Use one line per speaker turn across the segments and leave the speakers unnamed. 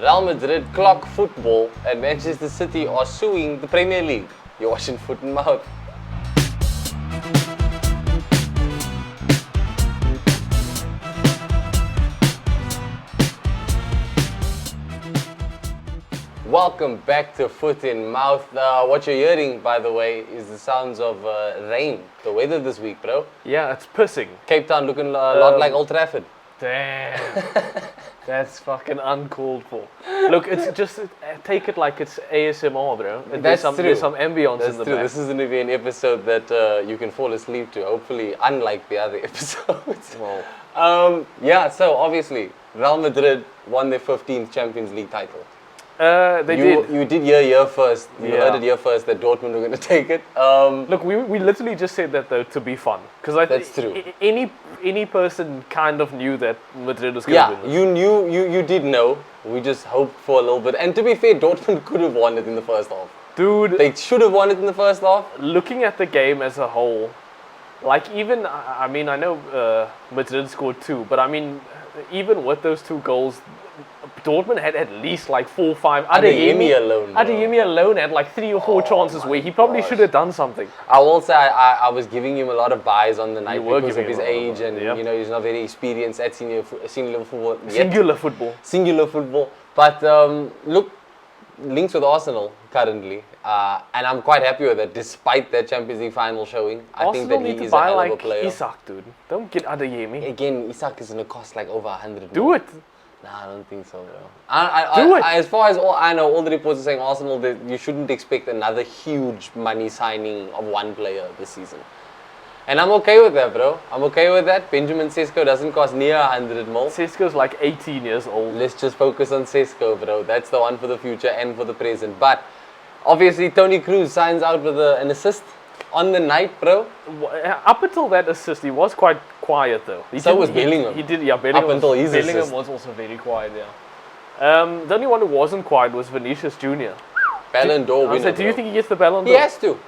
Real Madrid clock football and Manchester City are suing the Premier League. You're watching Foot and Mouth. Welcome back to Foot in Mouth. What you're hearing, by the way, is the sounds of rain. The weather this week, bro.
Yeah, it's pissing.
Cape Town looking a lot like Old Trafford.
Damn. That's fucking uncalled for. Look, it's just, take it like it's ASMR, bro.
That's true.
There's some ambience
That's
in the
true.
back.
This is going to be an episode that you can fall asleep to, hopefully, unlike the other episodes.
Well,
Yeah, so obviously, Real Madrid won their 15th Champions League title.
they did.
You did hear first. You
Yeah.
heard it here first that Dortmund were going to take it.
Look, we literally just said that though to be fun. Because I think
That's true.
any person kind of knew that Madrid was going to
Yeah,
win this.
you did know. We just hoped for a little bit. And to be fair, Dortmund could have won it in the first half.
Dude,
They should have won it in the first half.
looking at the game as a whole, like even, I mean, I know Madrid scored 2, but I mean, even with those 2 goals, Dortmund had at least like 4 or 5.
Adeyemi alone, bro.
Adeyemi alone had like 3 or 4 chances where he probably should have done something.
I will say I was giving him a lot of buys on the night
were
because of
giving
his
him a lot of
age
buys,
and
yep.
you know he's not very experienced at senior level football yet.
Singular football.
But look, links with Arsenal currently, and I'm quite happy with that. Despite that Champions League final showing, I think that
Arsenal
he
need to
is a
buy
hell of a
like
player.
Isak, dude. Don't get Adeyemi.
Again, Isak is gonna cost like over 100.
Do it.
Nah, I don't think so, bro.
Do it.
As far as all I know, all the reports are saying Arsenal, that you shouldn't expect another huge money signing of one player this season. And I'm okay with that, bro. I'm okay with that. Benjamin Sesko doesn't cost near 100 mil.
Sesko's like 18 years old.
Let's just focus on Sesko, bro. That's the one for the future and for the present. But obviously, Toni Kroos signs out with an assist on the night, bro.
Up until that assist, he was quite quiet though.
So was Bellingham.
He did, yeah. Bellingham,
Up until his
Bellingham
assist.
was also very quiet, yeah. The only one who wasn't quiet was Vinicius Jr.
Ballon d'Or
I
winner,
said, do you
bro.
think he gets the Ballon d'Or?
He has to.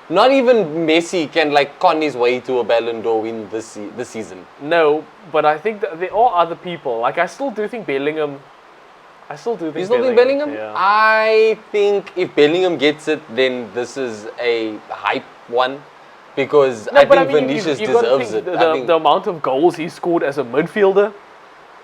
Not even Messi can like con his way to a Ballon d'Or win this season.
No, but I think that there are other people. Like I still do think Bellingham.
You still think Bellingham?
Yeah.
I think if Bellingham gets it, then this is a hype one. Because
No,
I
but
think
I mean,
Vinicius
you've got to
deserves
think
it. I think
the amount of goals he scored as a midfielder.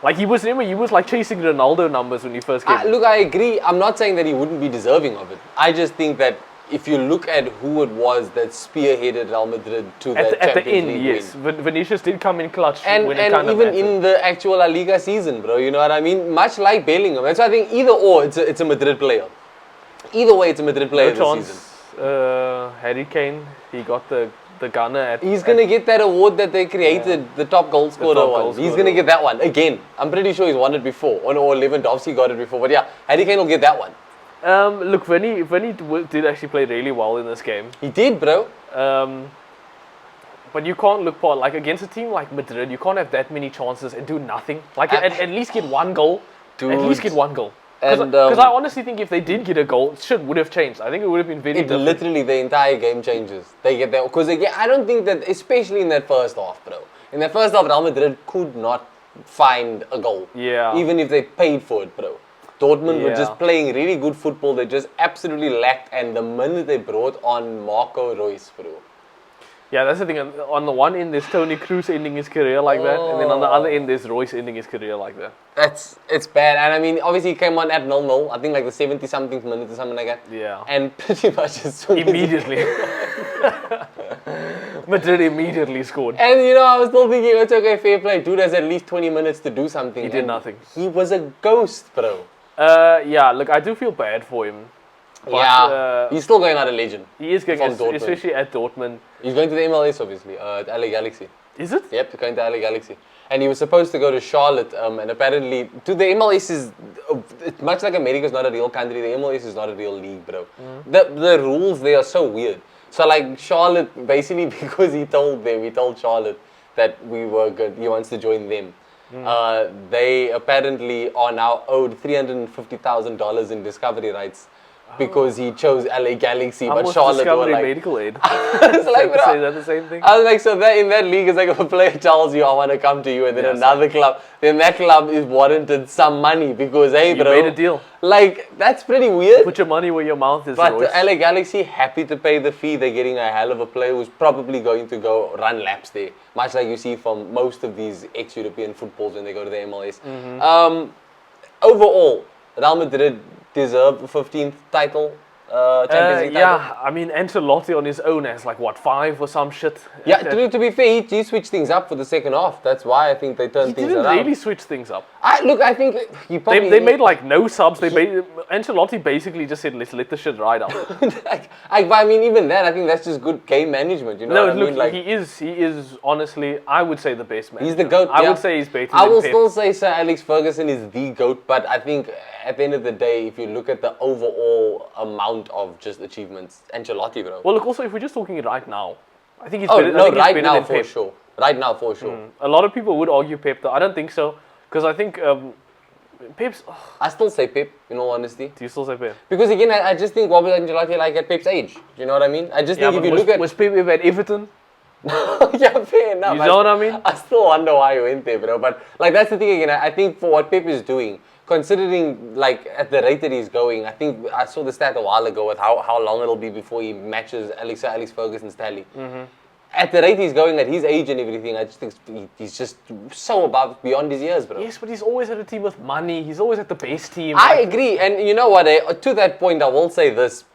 Like he was like chasing Ronaldo numbers when he first came.
look, I agree. I'm not saying that he wouldn't be deserving of it. I just think that if you look at who it was that spearheaded Real Madrid to that
at the
Champions
end,
League
yes.
win.
Vinicius did come in clutch
And
when it kind of
even
mattered.
in the actual La Liga season, bro, you know what I mean? Much like Bellingham. That's why I think either or, it's a Madrid player. Either way, it's a Madrid player
No
this
chance.
season.
Harry Kane, he got the gunner at.
He's going to get that award that they created, the top goal scorer
top
one.
goal
He's
scorer
going to get that one again. I'm pretty sure he's won it before. Or Lewandowski got it before. But yeah, Harry Kane will get that one.
Look, Vinny did actually play really well in this game.
He did, bro.
But you can't look for, like, against a team like Madrid, you can't have that many chances and do nothing. Like, at least get one goal.
Dude.
At least get one goal.
And,
Because I honestly think if they did get a goal, shit would have changed. I think it would have been very
It
different.
literally, the entire game changes. They get that. Because again, I don't think that, especially in that first half, bro. In that first half, Real Madrid could not find a goal.
Yeah.
Even if they paid for it, bro. Dortmund were
Yeah.
just playing really good football. They just absolutely lacked. And the minute they brought on Marco Reus, bro.
Yeah, that's the thing. On the one end, there's Toni Kroos ending his career like that. And then on the other end, there's Royce ending his career like that.
It's bad. And I mean, obviously he came on at 0-0. I think like the 70-something minute or something like that.
Yeah.
And pretty much as soon as
Immediately. Madrid immediately scored.
And you know, I was still thinking, it's okay, fair play. Dude has at least 20 minutes to do something.
He did
and
nothing.
He was a ghost, bro.
Yeah, look, I do feel bad for him. But,
he's still going out a legend.
He is going,
from Dortmund.
especially at Dortmund.
He's going to the MLS, obviously, at LA Galaxy.
Is it?
Yep, he's going to LA Galaxy. And he was supposed to go to Charlotte, and apparently, the MLS is, it's much like America is not a real country, the MLS is not a real league, bro. The rules, they are so weird. So like Charlotte, basically because he told Charlotte that we were good, he wants to join them. They apparently are now owed $350,000 in discovery rights because he chose LA Galaxy, but
Almost
Charlotte were
Discovery
like,
Medical Aid.
it's like, bro,
Is that the same thing?
I was like, so that in that league, it's like if a player tells you I want to come to you, and then
Yeah,
another club, then that club is warranted some money because hey,
You
bro,
made a deal.
Like that's pretty weird.
Put your money where your mouth is.
But
Royce.
the LA Galaxy happy to pay the fee. They're getting a hell of a player who's probably going to go run laps there, much like you see from most of these ex-European footballs when they go to the MLS. Overall, Real Madrid deserve the 15th title. Champions League title.
Yeah, I mean Ancelotti on his own has like what 5 or some shit.
Yeah, to be fair, he switched things up for the second half. That's why I think they turned
He
things
didn't
around.
really switch things up.
I think he probably...
They made like no subs. Ancelotti basically just said, let's let the shit ride out.
I mean, even that, I think that's just good game management. You know
No,
what I
look,
mean? Like,
he is honestly, I would say the best man.
he's the GOAT.
I
yeah.
would say he's better
I
than
will
Pep.
still say Sir Alex Ferguson is the GOAT, but I think at the end of the day, if you look at the overall amount of just achievements, Ancelotti, bro.
Well, look, also, if we're just talking right now, I think he's
Oh,
better,
no,
I think he's
right
better
now
than
for
Pep.
sure. Right now for sure.
A lot of people would argue Pep, though. I don't think so. Because I think Pep's...
I still say Pep, in all honesty.
Do you still say Pep?
Because again, I just think Wobble Ancelotti like at Pep's age. Do you know what I mean? I just think if you look at...
Was Pep ever at Everton?
Yeah, fair enough.
You know what I mean?
I still wonder why he went there, bro. But like that's the thing again. I think for what Pep is doing, considering like at the rate that he's going, I think I saw the stat a while ago with how long it'll be before he matches Alex Ferguson's tally. At the rate he's going, at his age and everything, I just think he's just so above, beyond his years, bro.
Yes, but he's always had a team with money. He's always had the best team.
I agree, and you know what? To that point, I will say this: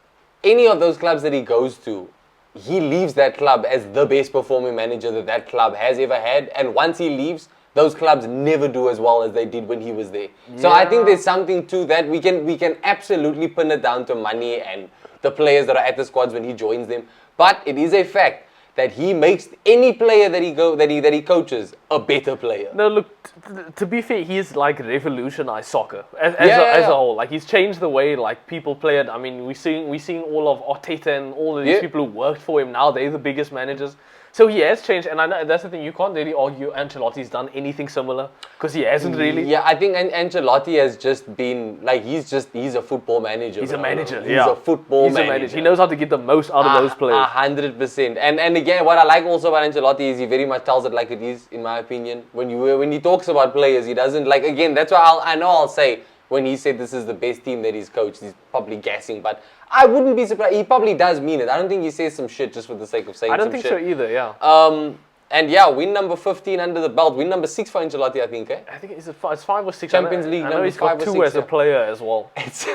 any of those clubs that he goes to, he leaves that club as the best performing manager that club has ever had. And once he leaves, those clubs never do as well as they did when he was there. Yeah. So I think there's something to that. We can absolutely pin it down to money and the players that are at the squads when he joins them. But it is a fact that he makes any player that he coaches a better player.
No, look, to be fair, he's like revolutionized soccer as a whole. Like he's changed the way like people play it. I mean, we're seeing all of Arteta and all of these people who worked for him now. They're the biggest managers. So he has changed, and I know that's the thing. You can't really argue Ancelotti's done anything similar because he hasn't really.
Yeah, I think Ancelotti has just been like he's a football manager.
He's a manager.
He's a football manager.
He knows how to get the most out of those players.
100%. And again, what I like also about Ancelotti is he very much tells it like it is, in my opinion. When he talks about players, he doesn't like. Again, that's why I'll say when he said this is the best team that he's coached, he's probably gassing, but I wouldn't be surprised. He probably does mean it. I don't think he says some shit just for the sake of saying some shit.
I don't think so either, yeah.
And yeah, win number 15 under the belt. Win number 6 for Ancelotti, I think, eh?
I think it's 5 or 6.
Champions League
I know
number
he's got
5 or 6.
2 as a player as well.
It's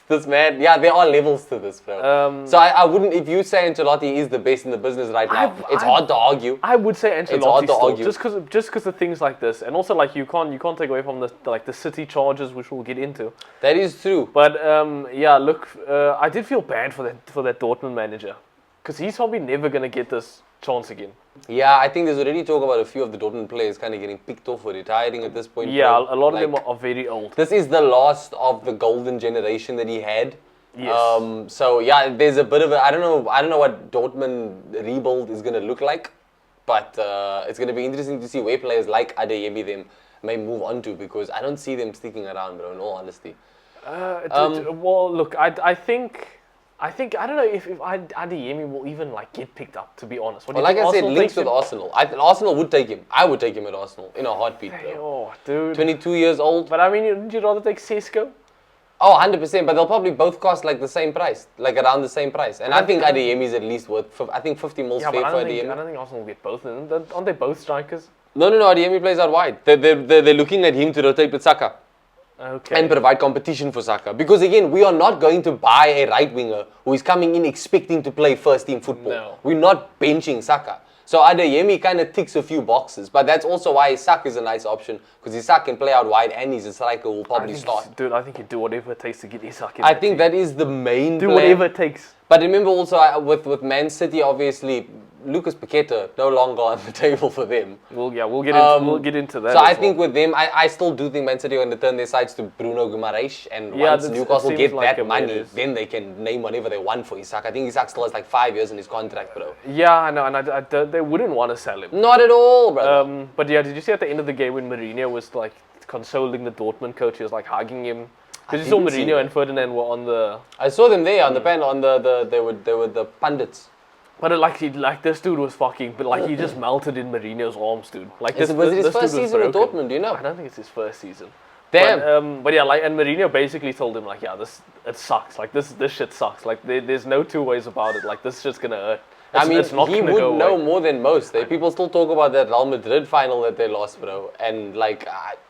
this man, yeah, there are levels to this, bro. So I wouldn't, if you say Ancelotti is the best in the business right now, it's hard to argue.
I would say Ancelotti
it's hard to
still,
argue.
just because of things like this, and also like you can't take away from the City charges, which we'll get into.
That is true.
But yeah, look, I did feel bad for that Dortmund manager, because he's probably never gonna get this chance again.
Yeah, I think there's already talk about a few of the Dortmund players kind of getting picked off for retiring at this point.
Yeah, a lot of them are very old.
This is the last of the golden generation that he had.
Yes.
So yeah, there's a bit of a I don't know what Dortmund rebuild is gonna look like, but it's gonna be interesting to see where players like Adeyemi them may move on to, because I don't see them sticking around, bro. In all honesty.
Well, look, I think I don't know if Adeyemi will even like get picked up, to be honest.
Well, like I said, links with Arsenal. Arsenal would take him. I would take him at Arsenal in a heartbeat, bro.
Oh, dude.
22 years old.
But I mean, would you rather take Sesko?
Oh, 100%, but they'll probably both cost like the same price, like around the same price. And I think Adeyemi is at least worth, I think 50 mils fair for Adeyemi.
I don't think Arsenal will get both of them. Aren't they both strikers?
No, Adeyemi plays out wide. They're looking at him to rotate with Saka.
Okay.
And provide competition for Saka. Because again, we are not going to buy a right winger who is coming in expecting to play first team football.
No.
We're not benching Saka. So Adeyemi kind of ticks a few boxes, but that's also why Isak is a nice option, because Isak can play out wide and he's a striker who will probably start.
Dude, I think he'd do whatever it takes to get Isak in.
I think that is the main
Do
plan.
whatever it takes.
But remember also with Man City, obviously, Lucas Paqueta no longer on the table for them.
We'll get into that.
So I think with them, I still do think Man City are going to turn their sides to Bruno Guimaraes, and once Newcastle get that money, then they can name whatever they want for Isak. I think Isak still has like 5 years in his contract, bro.
Yeah, I know, and they wouldn't want to sell him.
Not at all, bro.
But yeah, did you see at the end of the game when Mourinho was like consoling the Dortmund coach? He was like hugging him. Because you saw
didn't see
Mourinho
that.
and Ferdinand were on the.
I saw them there on the panel, on they were the pundits.
But this dude was fucking, but like he just melted in Mourinho's arms, dude. Like
Was it his
this
first
dude was
season with
broken.
Dortmund? Do you know?
I don't think it's his first season.
Damn.
But yeah, like, and Mourinho basically told him like, yeah, it sucks. Like this shit sucks. Like there's no two ways about it. Like this shit's gonna hurt. It's not
he
gonna
would
go
know
away.
more than most. People still talk about that Real Madrid final that they lost, bro. And like,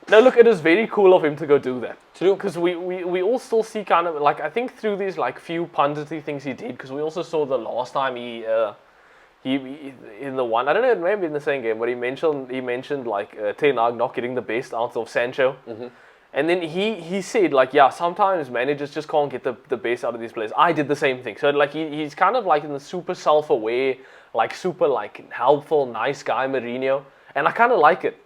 No, look, it is very cool of him to go do that.
True.
Because we all still see kind of like I think through these like few pundity things he did. Because we also saw the last time he in the one, I don't know, maybe in the same game, but he mentioned like Ten Hag not getting the best out of Sancho.
Mm-hmm.
And then he said like, yeah, sometimes managers just can't get the best out of these players. I did the same thing. So like he's kind of like in the super self-aware, like super like helpful, nice guy Mourinho, and I kind of like it.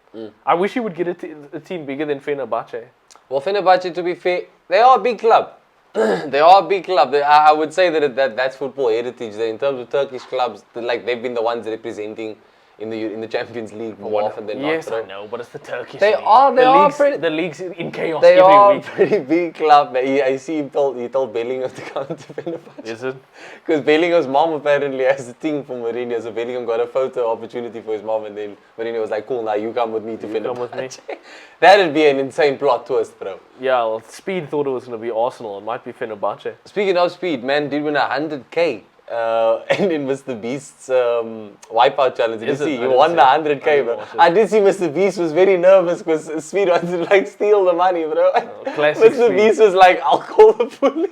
I wish he would get a team bigger than Fenerbahce.
Well, Fenerbahce, to be fair, they are a big club. They are a big club. I would say that's football heritage. In terms of Turkish clubs, they've been the ones representing in the Champions League more often than
yes,
not. Yes,
I know, but it's the Turkish
They
league.
are.
The league's in chaos
They
every
are
week.
a pretty big club. I see he told Bellingham to come to Fenerbahce.
Is it?
Because Bellingham's mom apparently has a thing for Mourinho, so Bellingham got a photo opportunity for his mom, and then Mourinho was like, "Cool, now you come with me to Fenerbahce."
Come with me.
That'd be an insane plot twist, bro.
Yeah, well, Speed thought it was going to be Arsenal. It might be Fenerbahce.
Speaking of Speed, man did win 100k. And in Mr. Beast's wipeout challenge, did you see? He won the 100k, bro. I did see Mr. Beast was very nervous because Speed wanted to like steal the money, bro.
Classic
Mr.
Speed.
Beast was like, "I'll call the police."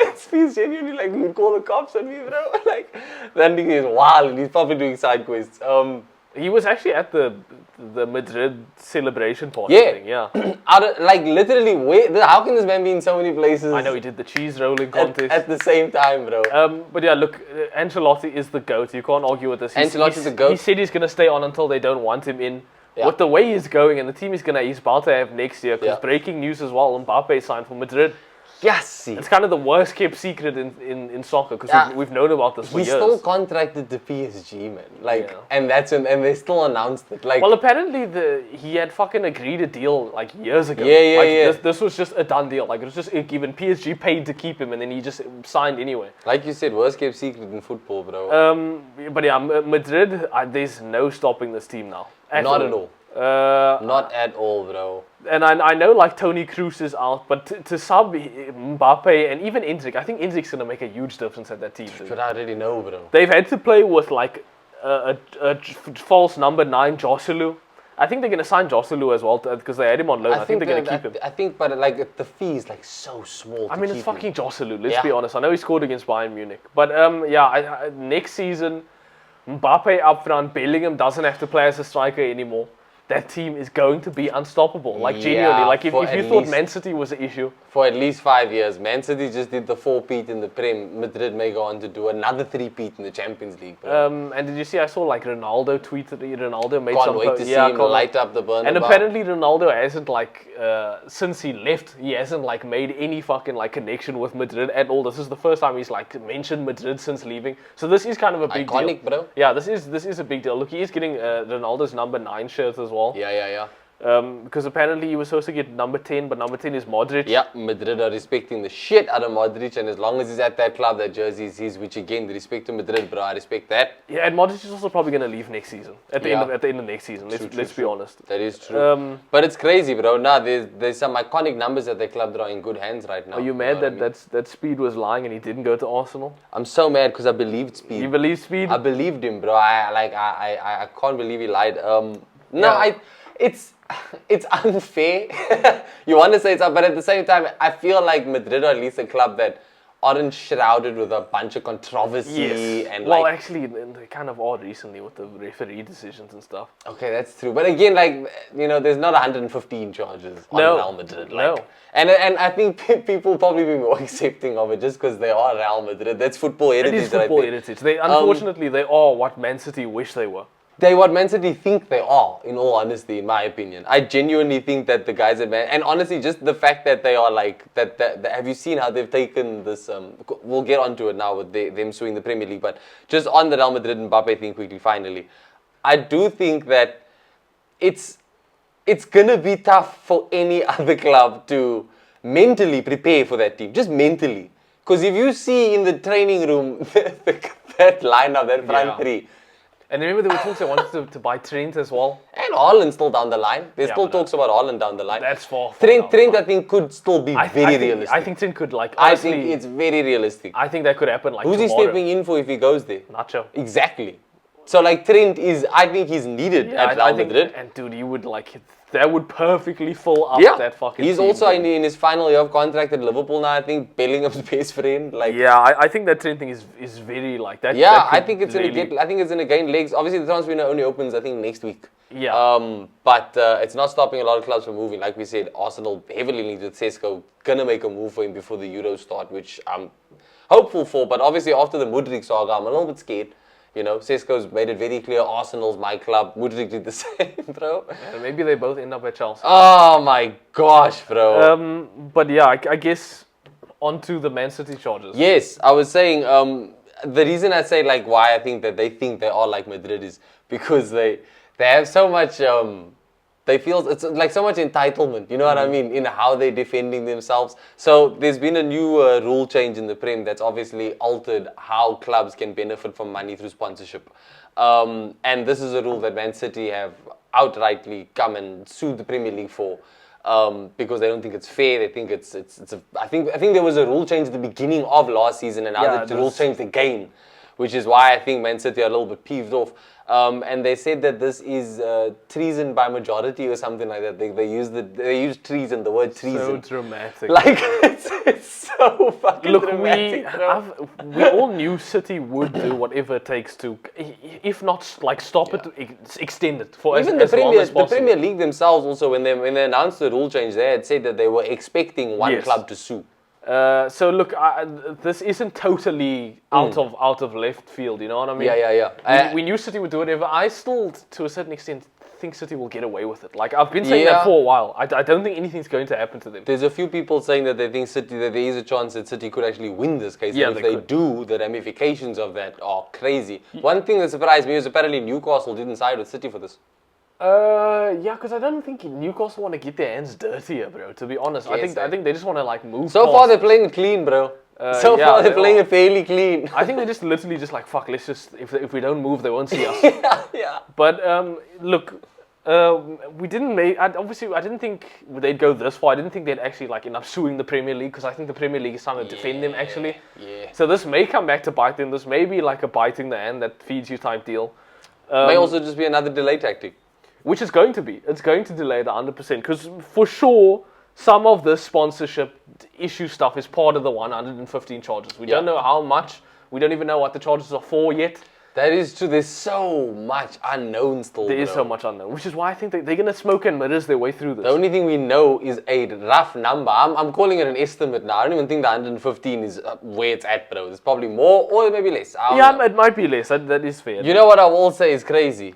And Speed's genuinely like, "You'd call the cops on me, bro." Like, that nigga is wild. He's probably doing side quests.
He was actually at the Madrid celebration party thing, yeah.
Like literally, how can this man be in so many places?
I know he did the cheese rolling contest.
at the same time, bro.
But yeah, look, Ancelotti is the GOAT. You can't argue with this.
Ancelotti's the GOAT.
He said he's going to stay on until they don't want him in.
Yeah.
With the way he's going and the team he's about to have next year, because
Yeah.
breaking news as well, Mbappe signed for Madrid.
Yes,
It's kind of the worst kept secret in soccer, because we've known about this for
he's
years.
still contracted to PSG, man. Like,
Yeah.
and they still announced it. Like,
Well, apparently he had fucking agreed a deal like years ago.
Yeah,
like,
yeah.
This was just a done deal. Like it was just given. PSG paid to keep him, and then he just signed anyway.
like you said, worst kept secret in football, bro.
But yeah, Madrid. There's no stopping this team now.
Not at all. Not at all, bro.
And I know like Toni Kroos is out, but to sub Mbappe and even Endrick, I think Endrick's gonna make a huge difference at that team. Dude.
But I already know, bro.
They've had to play with like a false number 9 Joselu. I think they're gonna sign Joselu as well because they had him on loan. I think they're gonna keep him.
I think, but like the fee is like so small.
I mean, it's fucking Joselu. Let's
Yeah.
be honest. I know he scored against Bayern Munich, but next season, Mbappe up front, Bellingham doesn't have to play as a striker anymore. That team is going to be unstoppable. Like genuinely, like if you thought Man City was an issue,
for at least 5 years, Man City just did the 4-peat in the Prem. Madrid may go on to do another 3-peat in the Champions League, bro.
and did you see? I saw like Ronaldo tweeted. Ronaldo made
Can't
some.
wait to see him light up the burner.
And apparently Ronaldo hasn't like since he left, he hasn't like made any fucking like connection with Madrid at all. This is the first time he's like mentioned Madrid since leaving. So this is kind of a big
iconic,
deal.
bro.
Yeah, this is a big deal. Look, he is getting Ronaldo's number 9 shirt as well.
Yeah.
Because apparently he was supposed to get number 10, but number 10 is Modric.
Yeah, Madrid are respecting the shit out of Modric, and as long as he's at that club, that jersey is his, which again, the respect to Madrid, bro, I respect that.
Yeah, and Modric is also probably going to leave next season. At the end of next season. Let's be honest.
That is true. But it's crazy, bro. Nah, there's some iconic numbers at the club that are in good hands right now.
Are you mad that Speed was lying and he didn't go to Arsenal?
I'm so mad because I believed Speed.
You believe Speed?
I believed him, bro. I can't believe he lied. It's unfair. You want to say it's, but at the same time, I feel like Madrid are at least a club that aren't shrouded with a bunch of controversy and
well,
like.
actually, they kind of are recently with the referee decisions and stuff.
Okay, that's true. But again, like there's not 115 charges on Real Madrid. Like,
no.
And I think people probably be more accepting of it just because they are Real Madrid. That's football heritage.
It is football heritage. They unfortunately they are what Man City wish they were.
They what Man City think they are, in all honesty, in my opinion. I genuinely think that the guys at Man... And honestly, just the fact that they are like... that have you seen how they've taken this... we'll get onto it now with them suing the Premier League, but just on the Real Madrid and Mbappe thing quickly, finally. I do think that it's going to be tough for any other club to mentally prepare for that team. Just mentally. Because if you see in the training room that lineup, that front three.
And remember there were talks they wanted to buy Trent as well.
And Haaland's still down the line. There's still talks about Haaland down the line.
That's far
Trent, I think, could still be very realistic.
I think Trent could, like, honestly,
I think it's very realistic.
I think that could happen, like,
Who's
tomorrow.
he stepping in for if he goes there?
Nacho.
Exactly. So, like, Trent is, I think he's needed at Real Madrid.
And, dude, he would, like, that would perfectly fill up that fucking
He's
team,
also in his final year of contract at Liverpool now, I think. Bellingham's best friend. Like,
yeah, I think that Trent thing is very, like, that.
Yeah,
that
I think it's going to gain legs. Obviously, the transfer window only opens, I think, next week.
Yeah.
But it's not stopping a lot of clubs from moving. Like we said, Arsenal heavily linked with Sesko. Going to make a move for him before the Euros start, which I'm hopeful for. But obviously, after the Mudryk saga, I'm a little bit scared. You know, Sesko's made it very clear, Arsenal's my club. Mudryk did the same, bro.
Yeah, maybe they both end up at Chelsea.
Oh my gosh, bro.
But yeah, I guess onto the Man City charges.
Yes, I was saying, the reason I say like why I think that they are like Madrid is because they have so much, they feel it's like so much entitlement, you know what I mean, in how they're defending themselves. So there's been a new rule change in the Prem that's obviously altered how clubs can benefit from money through sponsorship. And this is a rule that Man City have outrightly come and sued the Premier League for. Because they don't think it's fair. They think I think there was a rule change at the beginning of last season, and now the rule changed again, which is why I think Man City are a little bit peeved off. And they said that this is treason by majority or something like that. They use treason, the word treason.
So dramatic.
Like it's so fucking dramatic.
We all knew City would do whatever it takes to, if not like stop it, extend it for
even
as long as possible.
The Premier League themselves also, when they announced the rule change, they had said that they were expecting one club to sue.
So look, this isn't totally out of left field, you know what I mean?
Yeah.
We knew City would do whatever. I still, to a certain extent, think City will get away with it. Like, I've been saying that for a while. I don't think anything's going to happen to them.
There's a few people saying that they think that there is a chance that City could actually win this case.
Yeah,
and if they do, the ramifications of that are crazy. One thing that surprised me is apparently Newcastle didn't side with City for this.
Yeah, because I don't think Newcastle want to get their hands dirtier, bro. To be honest,
Yes,
I think they just want to like move.
So far, they're playing it clean, bro. So far, they're playing it fairly clean.
I think they're just literally just like fuck. Let's just if we don't move, they won't see us.
Yeah.
But look, we didn't make. Obviously, I didn't think they'd go this far. I didn't think they'd actually like end up suing the Premier League because I think the Premier League is trying to defend them actually.
Yeah.
So this may come back to bite them. This may be like a biting the hand that feeds you type deal.
May also just be another delay tactic.
Which is going to be. It's going to delay the 100%. Because for sure, some of this sponsorship issue stuff is part of the 115 charges. We don't know how much. We don't even know what the charges are for yet.
That is true. There's so much unknown still.
There is so much unknown. Which is why I think they're going to smoke and mirrors their way through this.
The only thing we know is a rough number. I'm calling it an estimate now. I don't even think the 115 is where it's at, bro. It's probably more or maybe less.
It might be less. That is fair.
You know what I will say is crazy?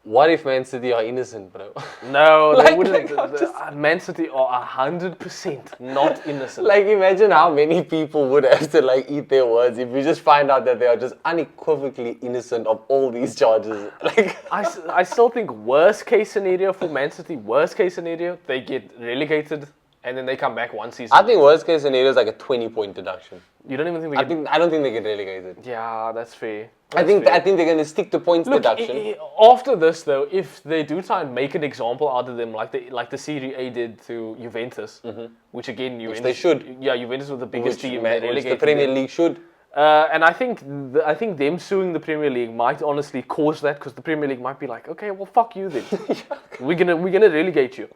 What if Man City are innocent, bro?
No, they wouldn't. Man City are 100% not innocent.
Like, imagine how many people would have to like eat their words if we just find out that they are just unequivocally innocent of all these charges. Like,
I still think worst case scenario for Man City, they get relegated and then they come back one season.
I think worst case scenario is like a 20-point deduction.
You don't even think
I don't think they get relegated.
Yeah, that's fair.
I think they're going to stick to points deduction.
After this, though, if they do try and make an example out of them, like the Serie A did to Juventus, which again, Juventus,
which they should.
Yeah, Juventus was the biggest team.
Which the Premier League should.
And I think them suing the Premier League might honestly cause that because the Premier League might be like, okay, well, fuck you then. We're gonna relegate you.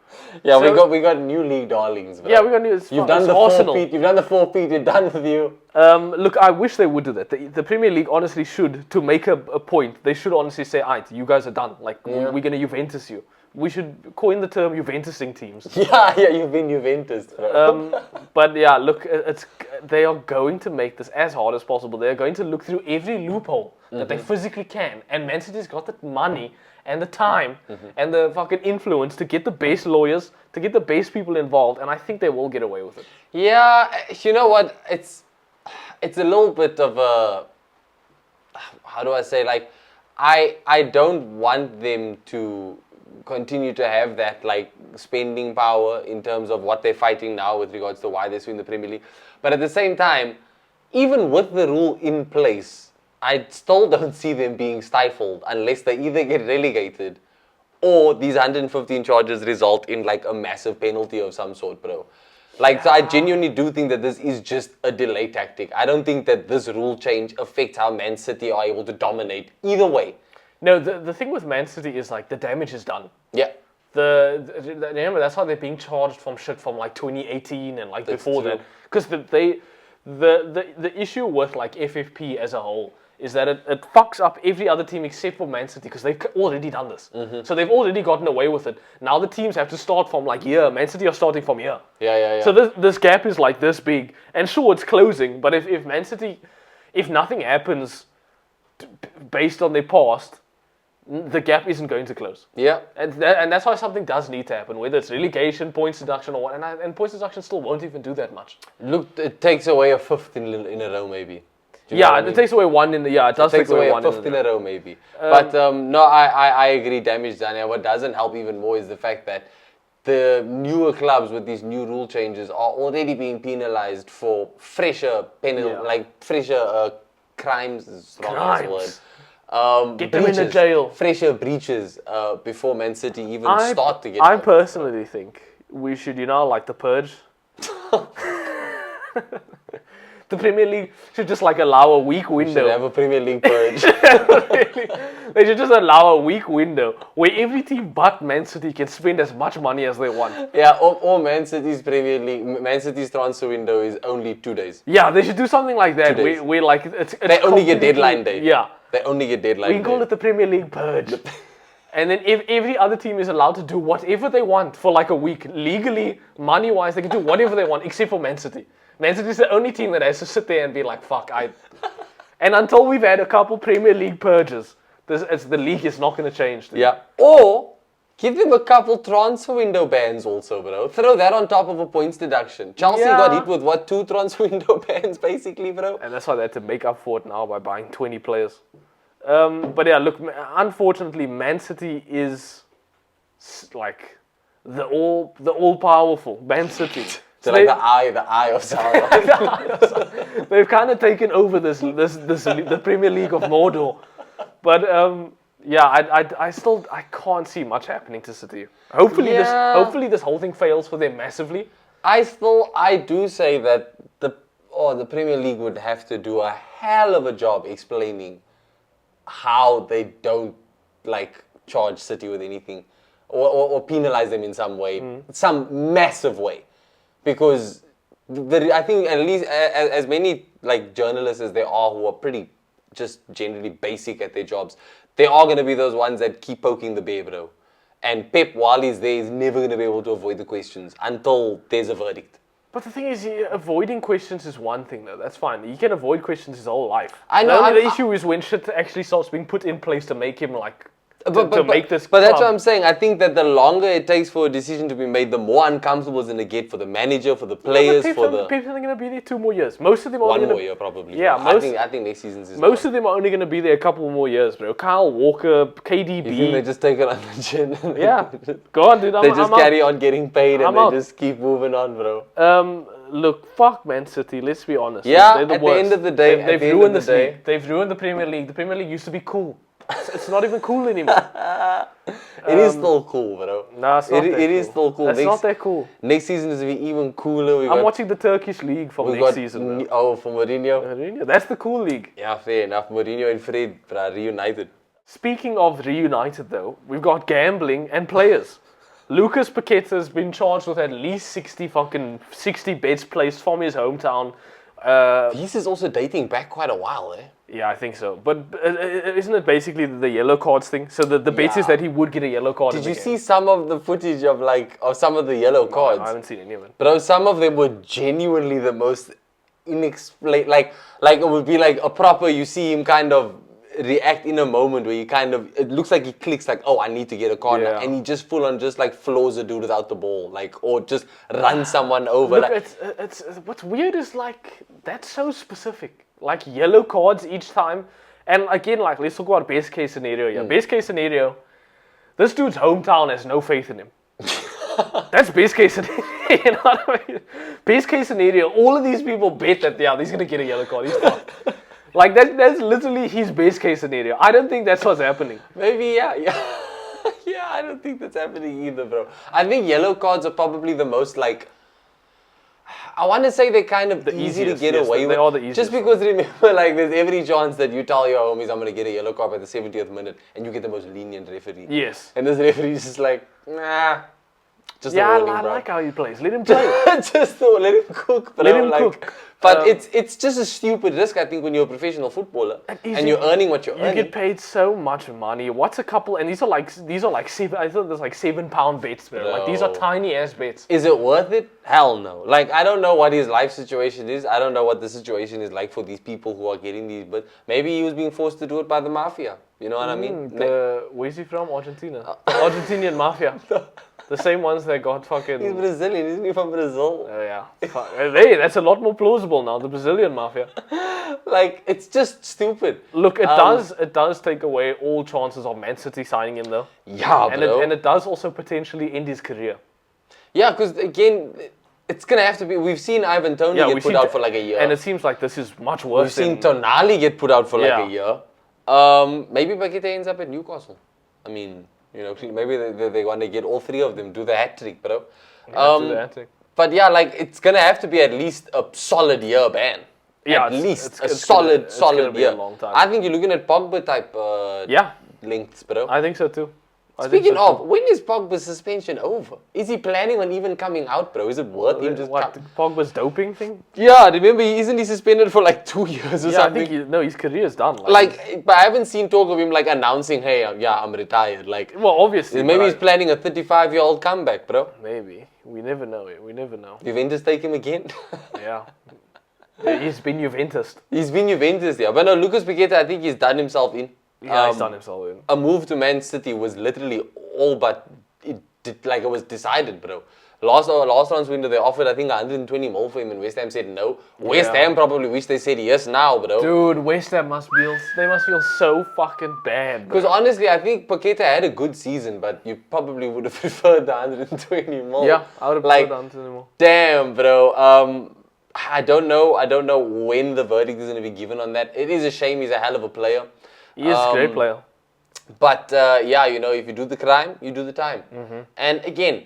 Yeah, so, we got new league darlings. Bro.
Yeah, we got new.
You've done the Arsenal. You've done the 4-peat. You're done with you.
Look, I wish they would do that. The Premier League honestly should, to make a point, they should honestly say, alright, you guys are done. Like, we're gonna Juventus you. We should coin the term Juventusing teams.
Yeah, you've been Juventus. Bro.
But yeah, look, they are going to make this as hard as possible. They are going to look through every loophole that they physically can. And Man City's got the money and the time and the fucking influence to get the best lawyers, to get the best people involved. And I think they will get away with it.
Yeah, you know what? It's a little bit of a, how do I say, like, I don't want them to continue to have that like spending power in terms of what they're fighting now with regards to why they're suing the Premier League. But at the same time, even with the rule in place, I still don't see them being stifled unless they either get relegated or these 115 charges result in like a massive penalty of some sort, bro. Like, so I genuinely do think that this is just a delay tactic. I don't think that this rule change affects how Man City are able to dominate either way.
No, the thing with Man City is like the damage is done.
Yeah.
Remember, that's why they're being charged from shit from like 2018 and like
That's
before
true.
that. Because the issue with like FFP as a whole is that it fucks up every other team except for Man City because they've already done this. So they've already gotten away with it. Now the teams have to start from like here. Man City are starting from here.
Yeah.
So this gap is like this big. And sure, it's closing. But if Man City, if nothing happens based on their past, the gap isn't going to close.
Yeah.
And that's why something does need to happen, whether it's relegation, points deduction, or what. And points deduction still won't even do that much.
Look, it takes away a fifth in a row, maybe. Do you know what I mean?
It takes away one in the it does
Takes
take away
away
one
a fifth
in
in a row, maybe. But no, I agree, damage done. And what doesn't help even more is the fact that the newer clubs with these new rule changes are already being penalized for fresher fresher crimes. Is wrong as the word.
Get them in the jail.
Fresher breaches before Man City even start to get.
I personally think we should, like the purge. The Premier League should just like allow a week window.
We should have a Premier League purge.
They should just allow a week window where every team but Man City can spend as much money as they want.
Yeah, or Man City's transfer window is only 2 days.
Yeah, they should do something like that. Where like
they only get deadline day.
Yeah.
They only get deadline day.
We can call it the Premier League purge. And then if every other team is allowed to do whatever they want for like a week, legally, money-wise, they can do whatever they want except for Man City. Man City is the only team that has to sit there and be like, fuck, And until we've had a couple Premier League purges, the league is not going to change.
Yeah. Or give them a couple transfer window bans also, bro. Throw that on top of a points deduction. Chelsea got hit with, 2 transfer window bans, basically, bro?
And that's why they had to make up for it now by buying 20 players. But yeah, look, unfortunately, Man City is like the all-powerful Man City.
So like the eye of Sauron.
They've kind of taken over the Premier League of Mordor. But I can't see much happening to City. Hopefully this whole thing fails for them massively.
I do say that the Premier League would have to do a hell of a job explaining how they don't like charge City with anything or penalize them in some way, some massive way. Because I think at least as many like journalists as there are who are pretty just generally basic at their jobs, there are going to be those ones that keep poking the bear, bro. And Pep, while he's there, is never going to be able to avoid the questions until there's a verdict.
But the thing is, avoiding questions is one thing, though. That's fine. He can avoid questions his whole life.
I know.
The issue is when shit actually starts being put in place to make him like. Make this.
But that's what I'm saying. I think that the longer it takes for a decision to be made, the more uncomfortable it's going to get for the manager, for the players, for the.
People are going to be there 2 more years. Most of them are
one more year probably.
Yeah,
I think next season's is.
Most of them are only going to be there a couple more years, bro. Kyle Walker, KDB.
You think they just take it on the chin?
Yeah, go on, dude.
They just carry on getting paid and
they
just keep moving on, bro.
Look, fuck Man City. Let's be honest.
Yeah,
the
at the end of the day,
they've ruined this league. They've ruined the Premier League. The Premier League used to be cool. It's not even cool anymore.
It is still cool, bro.
No, it's not that cool.
It is still cool.
It's not that cool.
Next season is going to be even cooler.
I'm watching the Turkish league from next season.
Bro. For Mourinho?
That's the cool league.
Yeah, fair enough. Mourinho and Fred are reunited.
Speaking of reunited, though, we've got gambling and players. Lucas Paqueta has been charged with at least 60 bets placed from his hometown.
This is also dating back quite a while, eh?
Yeah, I think so. But isn't it basically the yellow cards thing? So the bet is that he would get a yellow card.
Did you see some of the footage of some of the yellow cards?
I haven't seen any of it.
But some of them were genuinely the most inexplainable. Like it would be like a proper. You see him kind of react in a moment where it looks like he clicks like, oh, I need to get a corner, and he just full on just like floors a dude without the ball, or just runs someone over.
Look, it's what's weird is like that's so specific, like yellow cards each time, and again, like let's talk about best case scenario. Yeah, best case scenario, This dude's hometown has no faith in him. That's best case scenario. You know what I mean? Best case scenario, all of these people bet that he's gonna get a yellow card. He's fucked. Like that's literally his best case scenario. I don't think that's what's happening.
Maybe yeah. Yeah, I don't think that's happening either, bro. I think yellow cards are probably the most like. I want to say they're kind of easy to get away with.
They are the easiest.
Just because remember, like, there's every chance that you tell your homies, I'm going to get a yellow card by the 70th minute, and you get the most lenient referee.
Yes.
And this referee is just like, nah. Just a warning,
I
bro.
like how he plays. Let him play.
Just let him cook, bro.
Let him cook.
But it's just a stupid risk, I think, when you're a professional footballer and you're earning what you're earning.
You get paid so much money. What's a couple? And these are like seven. I thought there's like £7 bets, bro. Like these are tiny ass bets.
Is it worth it? Hell no. Like I don't know what his life situation is. I don't know what the situation is like for these people who are getting these. But maybe he was being forced to do it by the mafia. You know what I mean?
Where's he from? Argentina. Argentinian mafia. The same ones that got fucking...
He's Brazilian, isn't he from Brazil?
Oh, yeah. Hey, that's a lot more plausible now, the Brazilian mafia.
Like, it's just stupid.
Look, it does take away all chances of Man City signing him, though.
Yeah, bro.
And it does also potentially end his career.
Yeah, because, again, it's going to have to be... We've seen Ivan Toney get put out for like a year.
And it seems like this is much worse.
We've seen Tonali get put out for like a year. Maybe Paqueta ends up at Newcastle. I mean... You know, maybe they want to get all three of them, do the hat-trick, bro.
Do the hat-trick.
But yeah, like, it's going to have to be at least a solid year ban.
Yeah,
at least a solid year.
A long time.
I think you're looking at Pogba type lengths, bro.
I think so too.
Speaking of, when is Pogba's suspension over? Is he planning on even coming out, bro? Is it worth him just...
Pogba's doping thing?
Yeah, remember, isn't he suspended for like 2 years or something?
I think his career is done.
But I haven't seen talk of him like announcing, hey, I'm retired. Like,
well, obviously.
Maybe he's planning a 35-year-old comeback, bro.
Maybe. We never know.
Juventus take him again?
Yeah. He's been Juventus.
Yeah. But no, Lucas Paqueta, I think he's done himself in.
Yeah, he's done himself in.
A move to Man City was literally all but it was decided, bro. Last round's window, they offered, I think, 120 mil for him, and West Ham said no. West Ham probably wish they said yes now, bro.
Dude, West Ham must feel so fucking bad, bro.
Because honestly, I think Paqueta had a good season, but you probably would have preferred the 120 mil.
Yeah, I would have preferred the 120 mil.
Damn, bro. I don't know when the verdict is going to be given on that. It is a shame. He's a hell of a player.
He is a great player.
But, if you do the crime, you do the time. Mm-hmm. And again,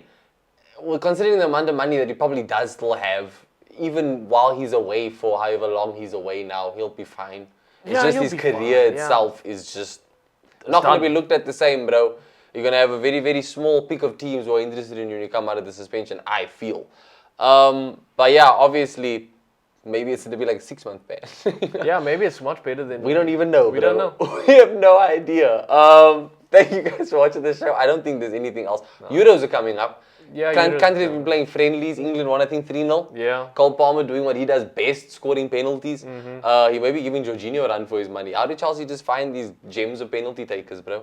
considering the amount of money that he probably does still have, even while he's away for however long he's away now, he'll be fine. It's just his career itself is just not going to be looked at the same, bro. You're going to have a very, very small pick of teams who are interested in you when you come out of the suspension, I feel. But yeah, obviously... Maybe it's going to be like a 6-month ban.
Yeah, maybe it's much better than...
We don't even know,
We don't know.
We have no idea. Thank you guys for watching the show. I don't think there's anything else. No. Euros are coming up.
Yeah,
Countries have been playing friendlies. England won, I think, 3-0.
Yeah.
Cole Palmer doing what he does best, scoring penalties. Mm-hmm. He may be giving Jorginho a run for his money. How did Chelsea just find these gems of penalty takers, bro?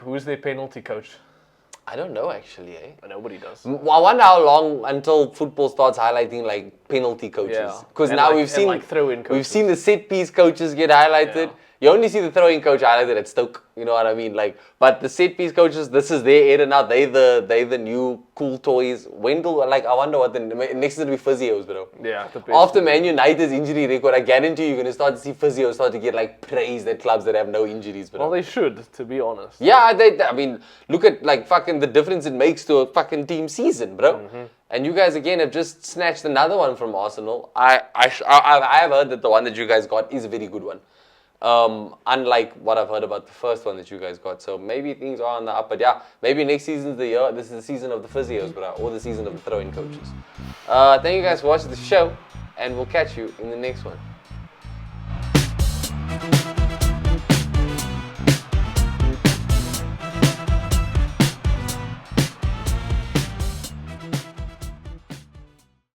Who's their penalty coach?
I don't know, actually, eh?
Nobody does.
I wonder how long until football starts highlighting like penalty coaches. Because now we've seen
throw-in coaches.
We've seen the set piece coaches get highlighted.
Yeah.
You only see the throwing coach highlighted at Stoke. You know what I mean? Like, but the set piece coaches, this is their era now. They the new cool toys. When do I wonder what the next is gonna be physios, bro.
Yeah.
After Man United's injury record, I guarantee you're gonna start to see physios start to get like praised at clubs that have no injuries, bro.
Well, they should, to be honest.
Yeah, I mean, look at like fucking the difference it makes to a fucking team season, bro. Mm-hmm. And you guys again have just snatched another one from Arsenal. I have heard that the one that you guys got is a very good one. Unlike what I've heard about the first one that you guys got. So maybe things are on the up. But yeah, maybe next season's the year. This is the season of the physios, bro. Or the season of the throw-in coaches. Thank you guys for watching the show. And we'll catch you in the next one.